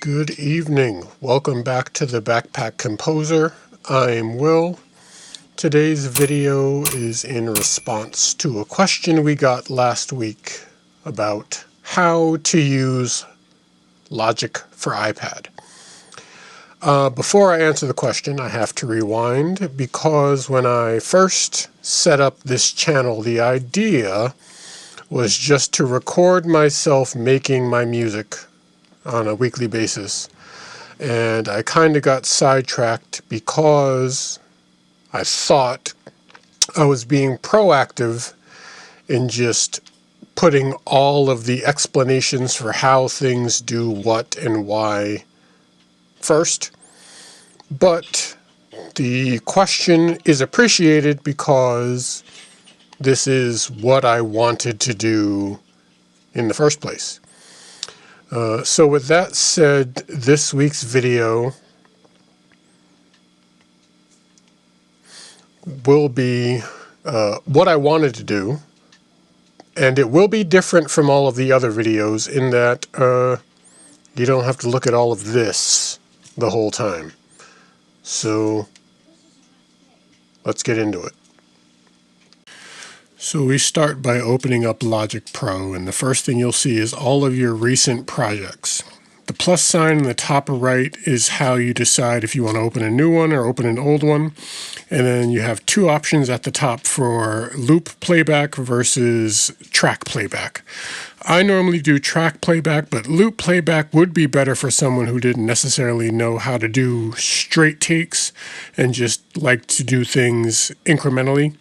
Good evening. Welcome back to the Backpack Composer. I'm Will. Today's video is in response to a question we got last week about how to use Logic for iPad. Before I answer the question, I have to rewind because when I first set up this channel, the idea was just to record myself making my music on a weekly basis. And I kind of got sidetracked because I thought I was being proactive in just putting all of the explanations for how things do what and why first. But the question is appreciated because this is what I wanted to do in the first place. So with that said, this week's video will be what I wanted to do, and it will be different from all of the other videos in that you don't have to look at all of this the whole time. So let's get into it. So we start by opening up Logic Pro, and the first thing you'll see is all of your recent projects. The plus sign in the top right is how you decide if you want to open a new one or open an old one. And then you have two options at the top for loop playback versus track playback. I normally do track playback, but loop playback would be better for someone who didn't necessarily know how to do straight takes and just like to do things incrementally.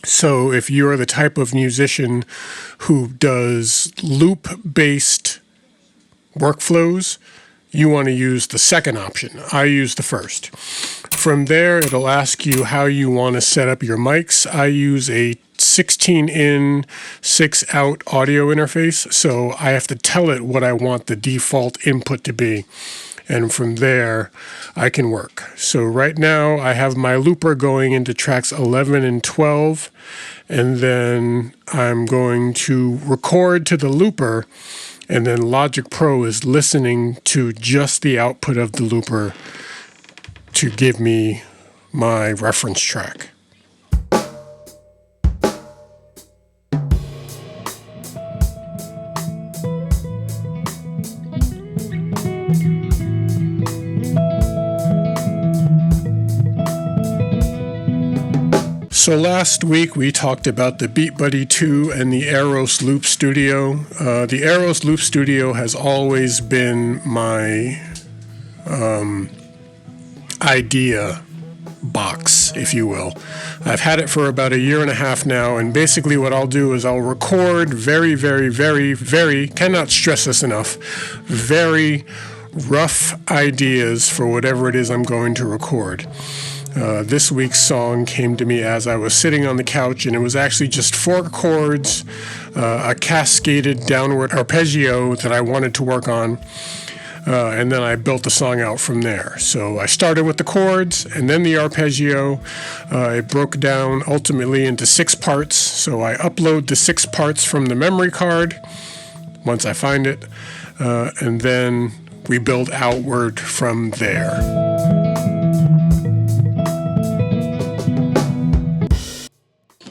So if you're the type of musician who does loop-based workflows, you want to use the second option. I use the first. From there, it'll ask you how you want to set up your mics. I use a 16-in, 6-out audio interface, so I have to tell it what I want the default input to be. And from there, I can work. So right now, I have my looper going into tracks 11 and 12, and then I'm going to record to the looper, and then Logic Pro is listening to just the output of the looper to give me my reference track. So last week we talked about the BeatBuddy 2 and the Aeros Loop Studio. The Aeros Loop Studio has always been my idea box, if you will. I've had it for about 1.5 years now, and basically what I'll do is I'll record very, cannot stress this enough, very rough ideas for whatever it is I'm going to record. This week's song came to me as I was sitting on the couch, and it was actually just 4 chords, a cascaded downward arpeggio that I wanted to work on, and then I built the song out from there. So I started with the chords and then the arpeggio. It broke down ultimately into 6 parts, so I upload the 6 parts from the memory card once I find it, and then we build outward from there.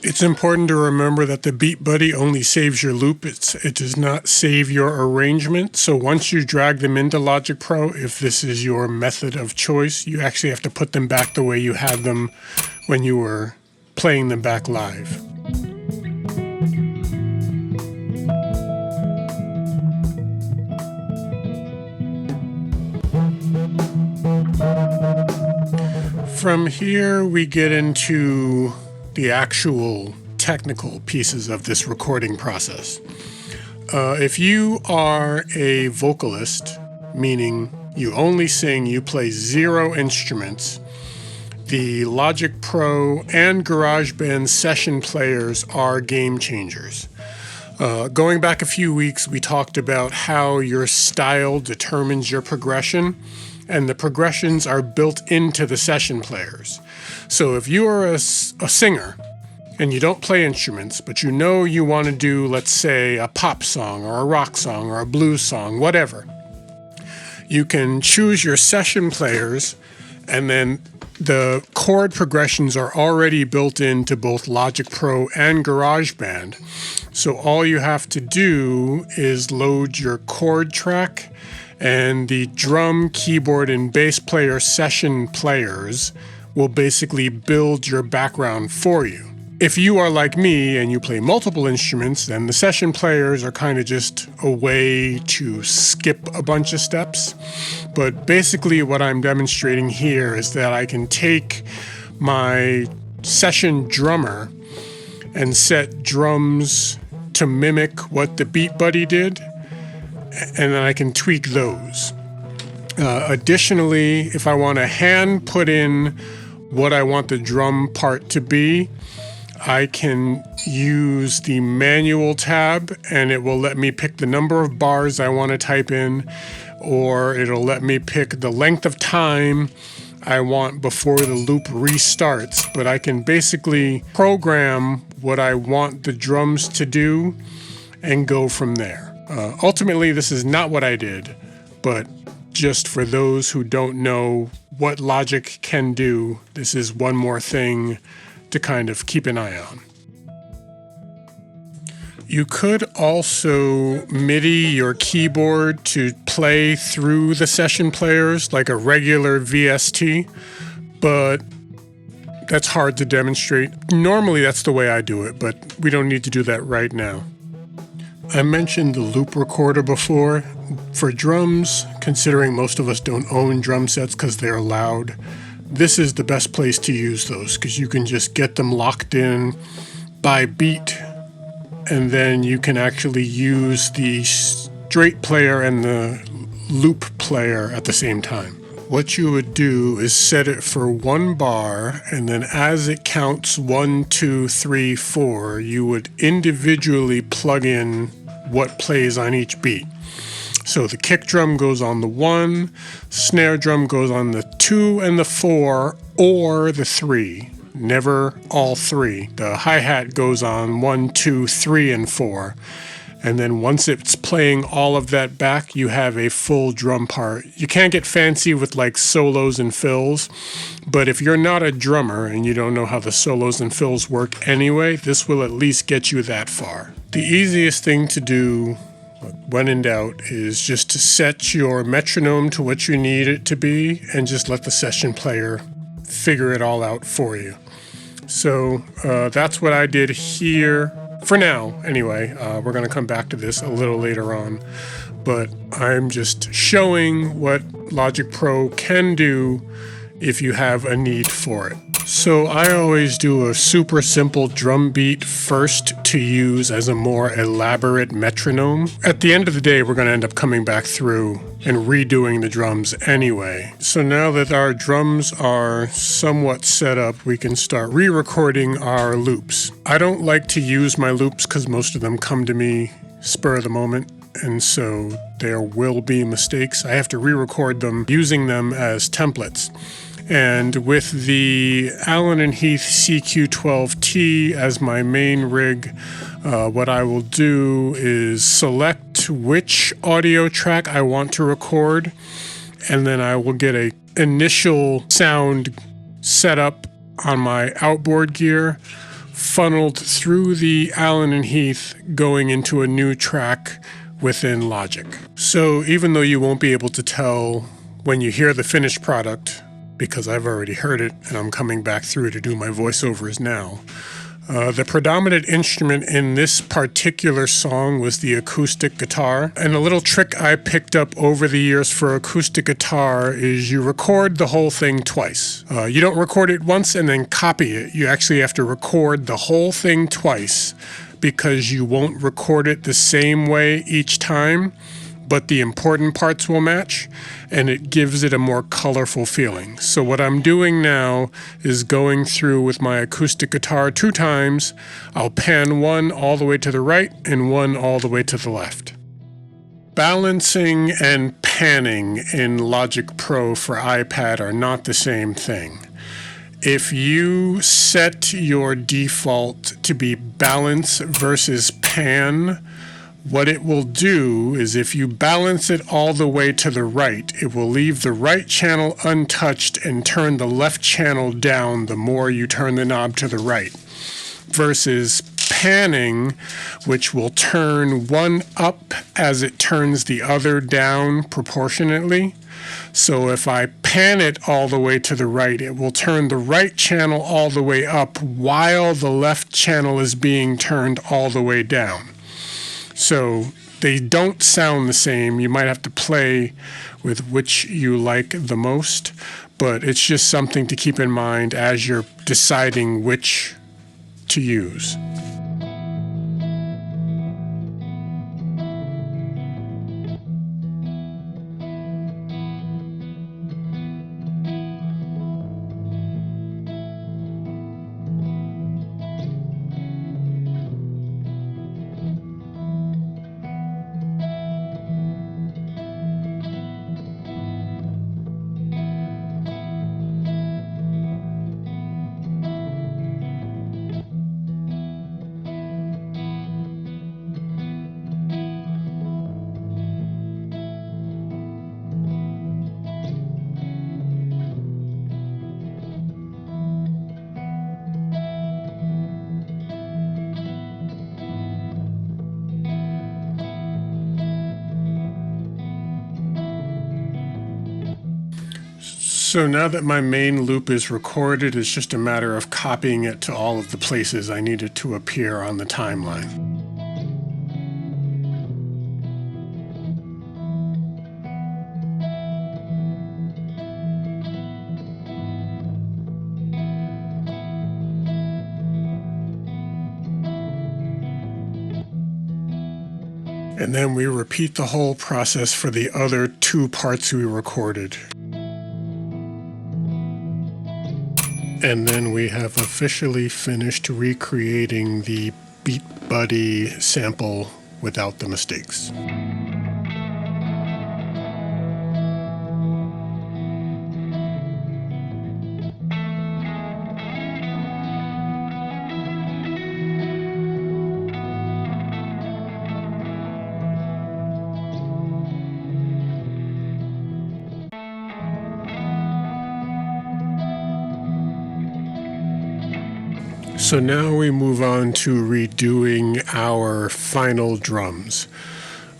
It's important to remember that the BeatBuddy only saves your loop. It does not save your arrangement. So once you drag them into Logic Pro, if this is your method of choice, you actually have to put them back the way you had them when you were playing them back live. From here, we get into the actual technical pieces of this recording process. If you are a vocalist, meaning you only sing, you play 0 instruments, the Logic Pro and GarageBand session players are game changers. Going back a few weeks, we talked about how your style determines your progression, and the progressions are built into the session players. So if you are a singer and you don't play instruments, but you know you want to do, let's say, a pop song or a rock song or a blues song, whatever, you can choose your session players, and then the chord progressions are already built into both Logic Pro and GarageBand. So all you have to do is load your Chord Track, and the drum, keyboard, and bass player session players will basically build your background for you. If you are like me and you play multiple instruments, then the session players are kind of just a way to skip a bunch of steps. But basically what I'm demonstrating here is that I can take my session drummer and set drums to mimic what the Beat Buddy did, and then I can tweak those. Additionally, if I want to hand put in what I want the drum part to be, I can use the manual tab, and it will let me pick the number of bars I want to type in, or it'll let me pick the length of time I want before the loop restarts. But I can basically program what I want the drums to do and go from there. Ultimately, this is not what I did, but just for those who don't know what Logic can do, this is one more thing to kind of keep an eye on. You could also MIDI your keyboard to play through the session players like a regular VST, but that's hard to demonstrate. Normally that's the way I do it, but we don't need to do that right now. I mentioned the loop recorder before. For drums, considering most of us don't own drum sets because they're loud, this is the best place to use those, because you can just get them locked in by beat, and then you can actually use the straight player and the loop player at the same time. What you would do is set it for 1 bar, and then as it counts 1, 2, 3, 4, you would individually plug in what plays on each beat. So the kick drum goes on the 1, snare drum goes on the 2 and the 4, or the 3. Never all 3. The hi-hat goes on 1, 2, 3, and 4. And then once it's playing all of that back, you have a full drum part. You can't get fancy with like solos and fills, but if you're not a drummer and you don't know how the solos and fills work anyway, this will at least get you that far. The easiest thing to do when in doubt is just to set your metronome to what you need it to be and just let the session player figure it all out for you. So that's what I did here for now anyway. We're going to come back to this a little later on, but I'm just showing what Logic Pro can do if you have a need for it. So I always do a super simple drum beat first to use as a more elaborate metronome. At the end of the day, we're going to end up coming back through and redoing the drums anyway. So now that our drums are somewhat set up, we can start re-recording our loops. I don't like to use my loops because most of them come to me spur of the moment, and so there will be mistakes. I have to re-record them using them as templates. And with the Allen & Heath CQ12T as my main rig, what I will do is select which audio track I want to record, and then I will get an initial sound set up on my outboard gear, funneled through the Allen & Heath, going into a new track within Logic. So even though you won't be able to tell when you hear the finished product, because I've already heard it and I'm coming back through to do my voiceovers now, the predominant instrument in this particular song was the acoustic guitar. And a little trick I picked up over the years for acoustic guitar is you record the whole thing twice. You don't record it once and then copy it. You actually have to record the whole thing twice, because you won't record it the same way each time, but the important parts will match, and it gives it a more colorful feeling. So what I'm doing now is going through with my acoustic guitar 2 times. I'll pan one all the way to the right and one all the way to the left. Balancing and panning in Logic Pro for iPad are not the same thing. If you set your default to be balance versus pan, What it will do is if you balance it all the way to the right, it will leave the right channel untouched and turn the left channel down the more you turn the knob to the right, versus panning, which will turn one up as it turns the other down proportionately. So if I pan it all the way to the right, it will turn the right channel all the way up while the left channel is being turned all the way down. So they don't sound the same. You might have to play with which you like the most, but it's just something to keep in mind as you're deciding which to use. So now that my main loop is recorded, it's just a matter of copying it to all of the places I need it to appear on the timeline. And then we repeat the whole process for the other two parts we recorded. And then we have officially finished recreating the Beat Buddy sample without the mistakes. So now we move on to redoing our final drums.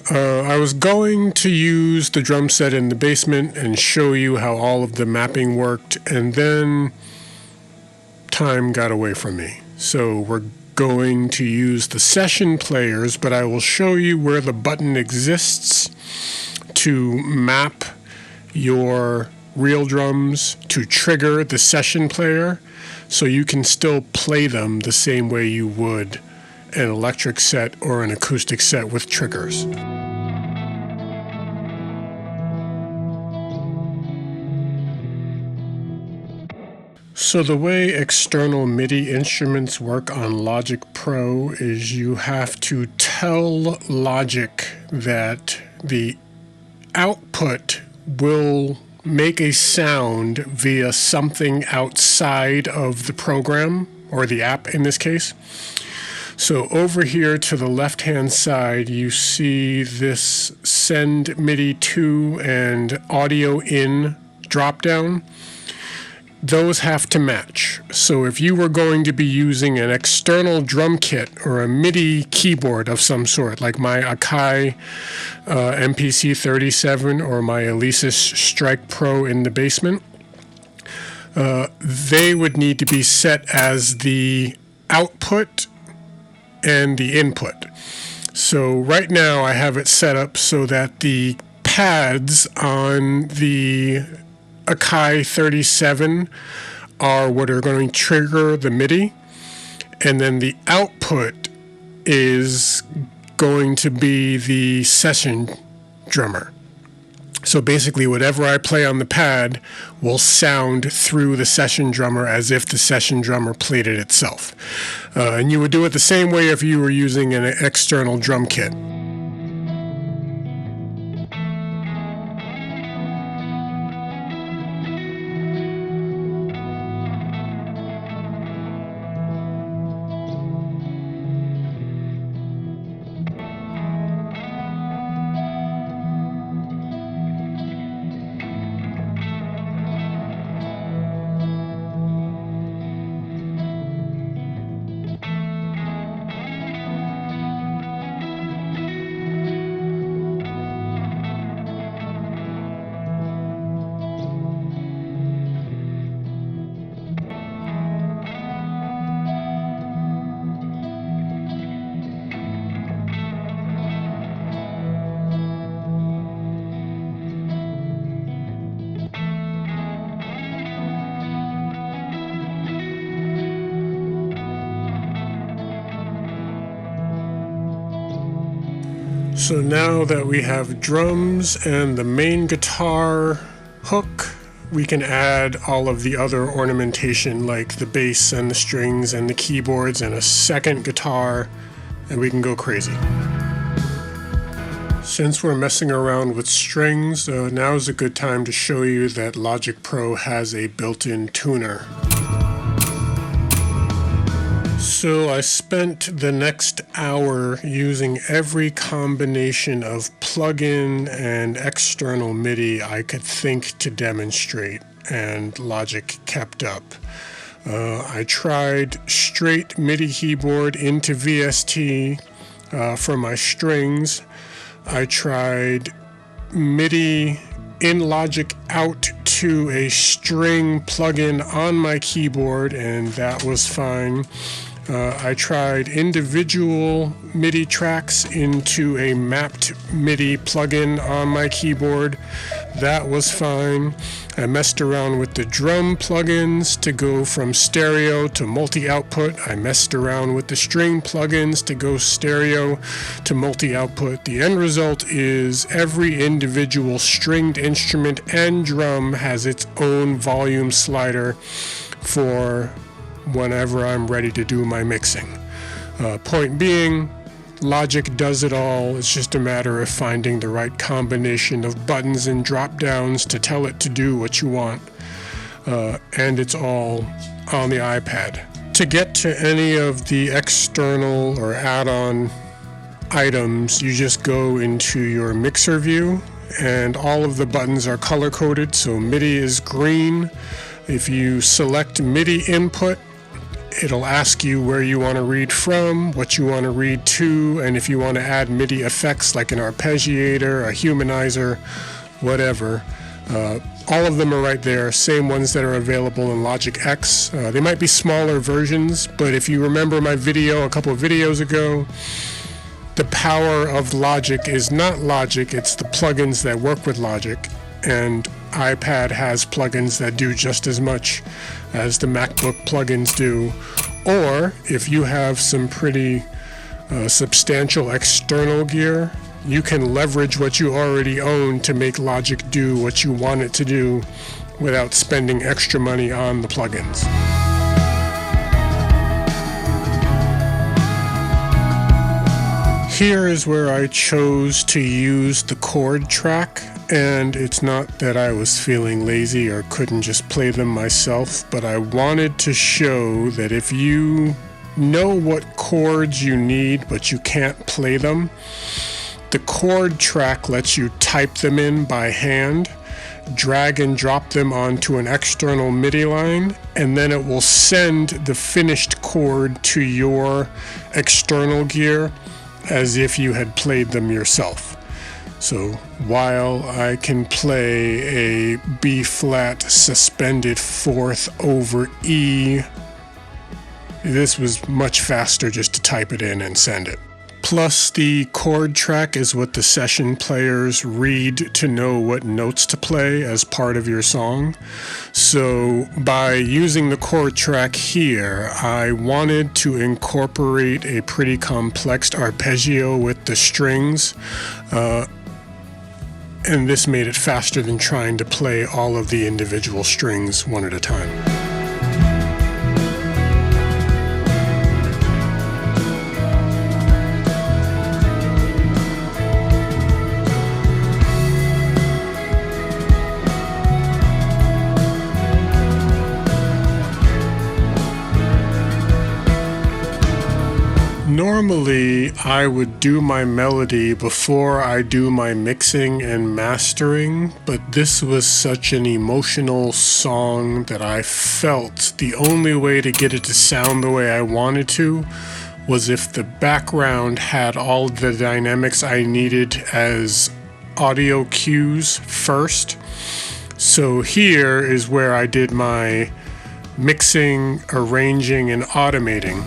I was going to use the drum set in the basement and show you how all of the mapping worked, and then time got away from me. So we're going to use the session players, but I will show you where the button exists to map your real drums to trigger the session player, so you can still play them the same way you would an electric set or an acoustic set with triggers. So the way external MIDI instruments work on Logic Pro is you have to tell Logic that the output will make a sound via something outside of the program, or the app in this case. So over here to the left-hand side, you see this Send MIDI to and Audio in drop-down. Those have to match. So if you were going to be using an external drum kit or a MIDI keyboard of some sort, like my Akai MPC 37 or my Alesis Strike Pro in the basement, they would need to be set as the output and the input. So right now I have it set up so that the pads on the Akai 37 are what are going to trigger the MIDI, and then the output is going to be the session drummer. So basically whatever I play on the pad will sound through the session drummer as if the session drummer played it itself. And you would do it the same way if you were using an external drum kit. So now that we have drums and the main guitar hook, we can add all of the other ornamentation like the bass and the strings and the keyboards and a second guitar, and we can go crazy. Since we're messing around with strings, now is a good time to show you that Logic Pro has a built-in tuner. So I spent the next hour using every combination of plug-in and external MIDI I could think to demonstrate, and Logic kept up. I tried straight MIDI keyboard into VST for my strings. I tried MIDI in Logic out to a string plugin on my keyboard, and that was fine. I tried individual MIDI tracks into a mapped MIDI plugin on my keyboard. That was fine. I messed around with the drum plugins to go from stereo to multi-output. I messed around with the string plugins to go stereo to multi-output. The end result is every individual stringed instrument and drum has its own volume slider for whenever I'm ready to do my mixing. Point being, Logic does it all. It's just a matter of finding the right combination of buttons and drop downs to tell it to do what you want. And it's all on the iPad. To get to any of the external or add-on items, you just go into your mixer view, and all of the buttons are color-coded, so MIDI is green. If you select MIDI input, it'll ask you where you want to read from, what you want to read to, and if you want to add MIDI effects like an arpeggiator, a humanizer, whatever. All of them are right there, same ones that are available in Logic X. They might be smaller versions, but if you remember my video a couple of videos ago, the power of Logic is not Logic, it's the plugins that work with Logic, and iPad has plugins that do just as much as the MacBook plugins do. Or if you have some pretty substantial external gear, you can leverage what you already own to make Logic do what you want it to do without spending extra money on the plugins. Here is where I chose to use the Chord Track. And it's not that I was feeling lazy or couldn't just play them myself, but I wanted to show that if you know what chords you need but you can't play them, the Chord Track lets you type them in by hand, drag and drop them onto an external MIDI line, and then it will send the finished chord to your external gear as if you had played them yourself. So while I can play a B-flat suspended fourth over E, this was much faster just to type it in and send it. Plus, the Chord Track is what the session players read to know what notes to play as part of your song. So by using the Chord Track here, I wanted to incorporate a pretty complex arpeggio with the strings. And this made it faster than trying to play all of the individual strings one at a time. Normally, I would do my melody before I do my mixing and mastering, but this was such an emotional song that I felt the only way to get it to sound the way I wanted to was if the background had all the dynamics I needed as audio cues first. So here is where I did my mixing, arranging, and automating.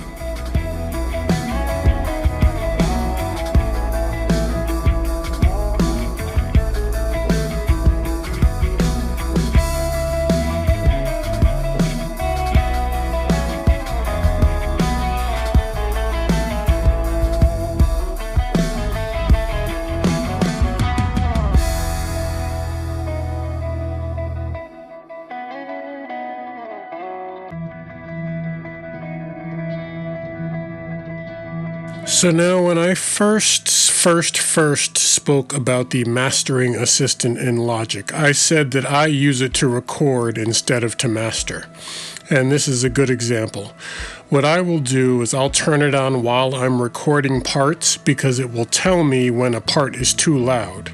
So now when I first spoke about the mastering assistant in Logic, I said that I use it to record instead of to master. And this is a good example. What I will do is I'll turn it on while I'm recording parts because it will tell me when a part is too loud.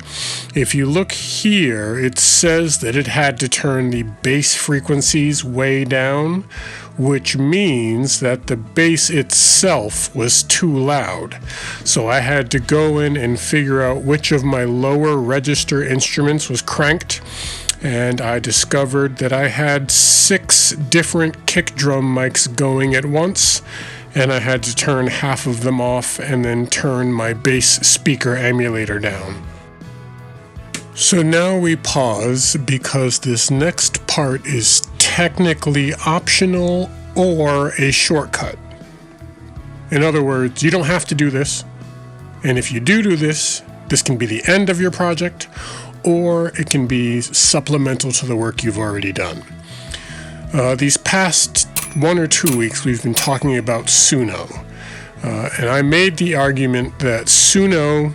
If you look here, it says that it had to turn the bass frequencies way down, which means that the bass itself was too loud. So I had to go in and figure out which of my lower register instruments was cranked, and I discovered that I had 6 different kick drum mics going at once, and I had to turn half of them off and then turn my bass speaker emulator down. So now we pause because this next part is technically optional or a shortcut. In other words, you don't have to do this, and if you do this, this can be the end of your project, or it can be supplemental to the work you've already done. These past 1 or 2 weeks, we've been talking about SUNO, and I made the argument that SUNO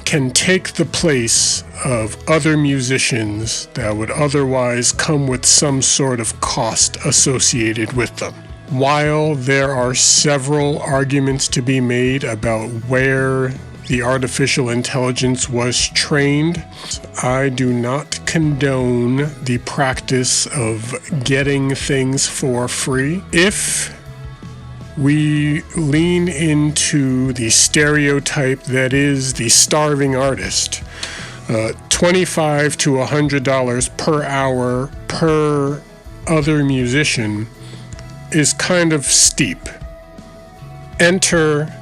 can take the place of other musicians that would otherwise come with some sort of cost associated with them. While there are several arguments to be made about where the artificial intelligence was trained, I do not condone the practice of getting things for free. If we lean into the stereotype that is the starving artist, $25 to $100 per hour per other musician is kind of steep. Enter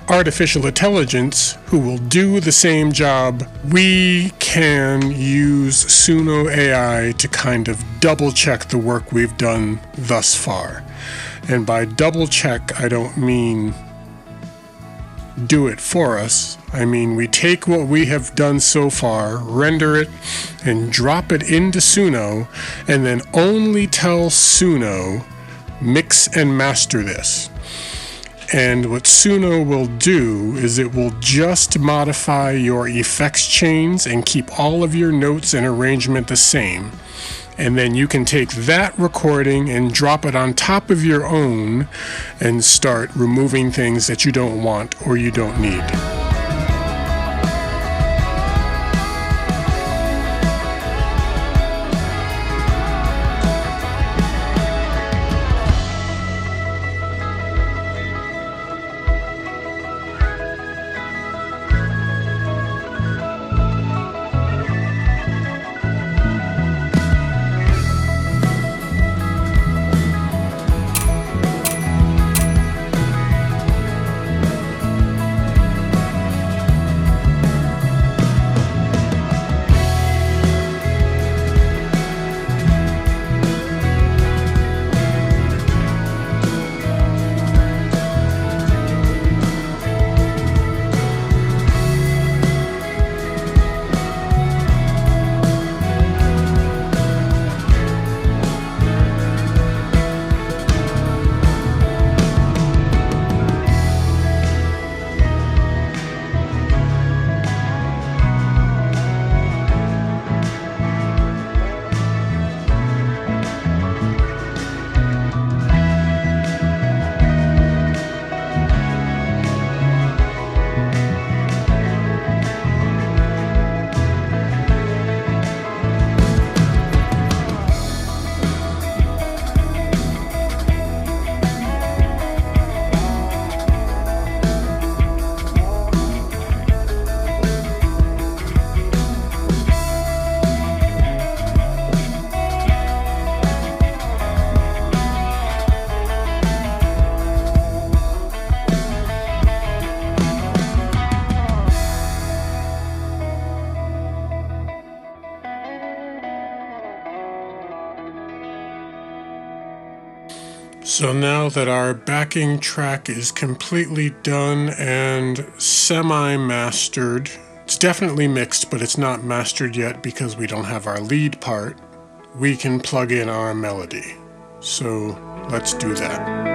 artificial intelligence who will do the same job. We can use SUNO.AI to kind of double check the work we've done thus far. And by double check, I don't mean do it for us. I mean, we take what we have done so far, render it, and drop it into SUNO, and then only tell SUNO, mix and master this. And what SUNO will do is it will just modify your effects chains and keep all of your notes and arrangement the same. And then you can take that recording and drop it on top of your own and start removing things that you don't want or you don't need. So now that our backing track is completely done and semi-mastered, it's definitely mixed, but it's not mastered yet because we don't have our lead part, we can plug in our melody. So let's do that.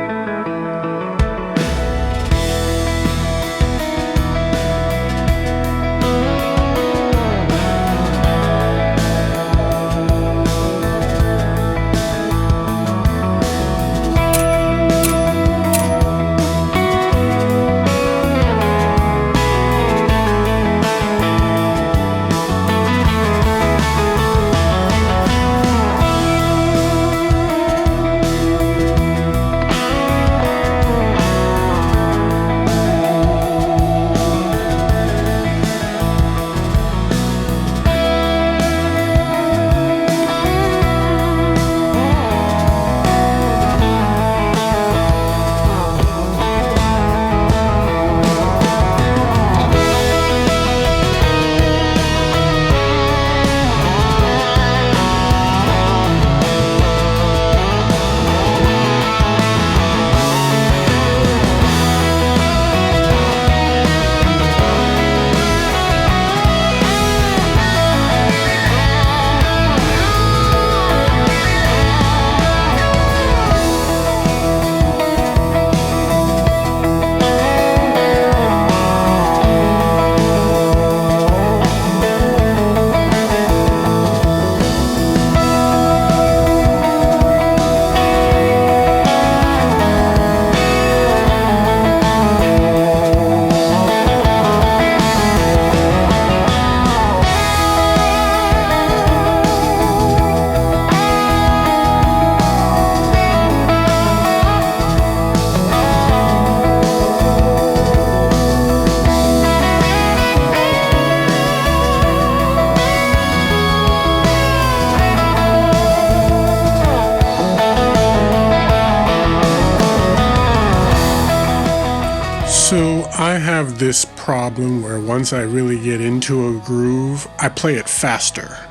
I have this problem where once I really get into a groove, I play it faster.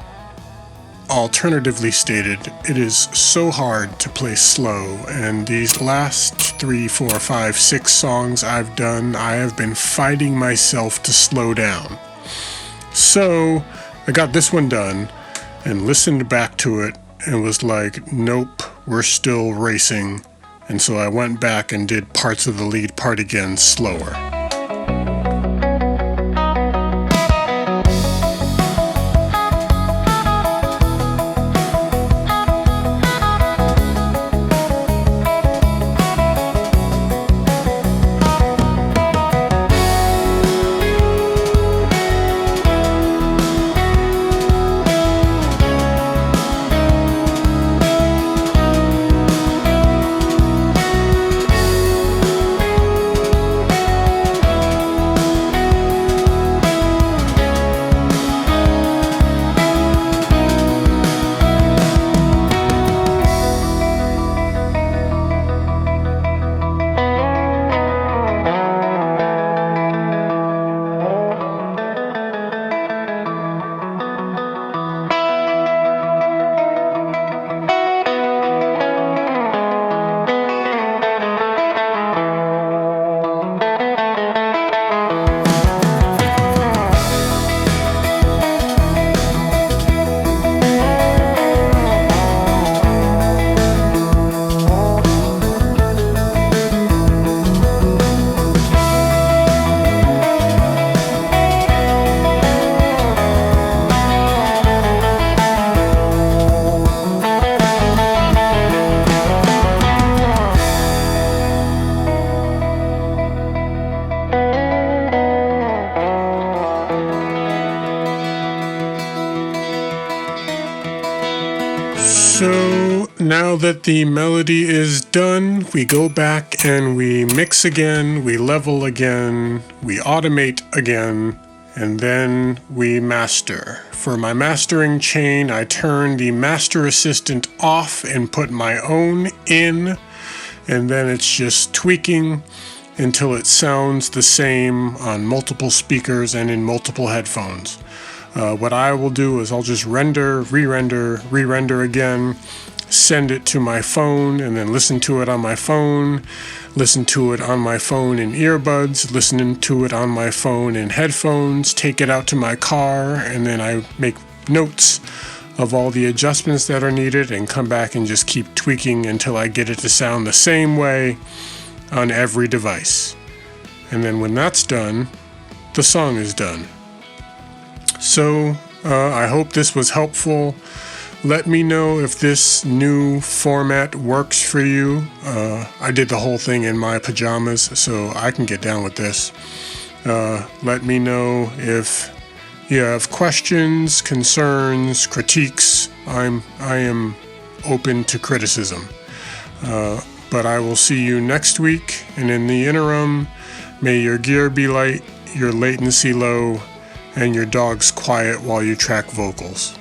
Alternatively stated, it is so hard to play slow, and these last 3, 4, 5, 6 songs I've done, I have been fighting myself to slow down. So I got this one done and listened back to it and was like, nope, we're still racing. And so I went back and did parts of the lead part again slower. So now that the melody is done, we go back and we mix again, we level again, we automate again, and then we master. For my mastering chain, I turn the master assistant off and put my own in, and then it's just tweaking until it sounds the same on multiple speakers and in multiple headphones. What I will do is I'll just render, re-render again, send it to my phone, and then listen to it on my phone, listen to it on my phone in earbuds, listening to it on my phone in headphones, take it out to my car, and then I make notes of all the adjustments that are needed and come back and just keep tweaking until I get it to sound the same way on every device. And then when that's done, the song is done. So I hope this was helpful. Let me know if this new format works for you. I did the whole thing in my pajamas, so I can get down with this. Let me know if you have questions, concerns, critiques. I am open to criticism. But I will see you next week, and in the interim, may your gear be light, your latency low, and your dogs quiet while you track vocals.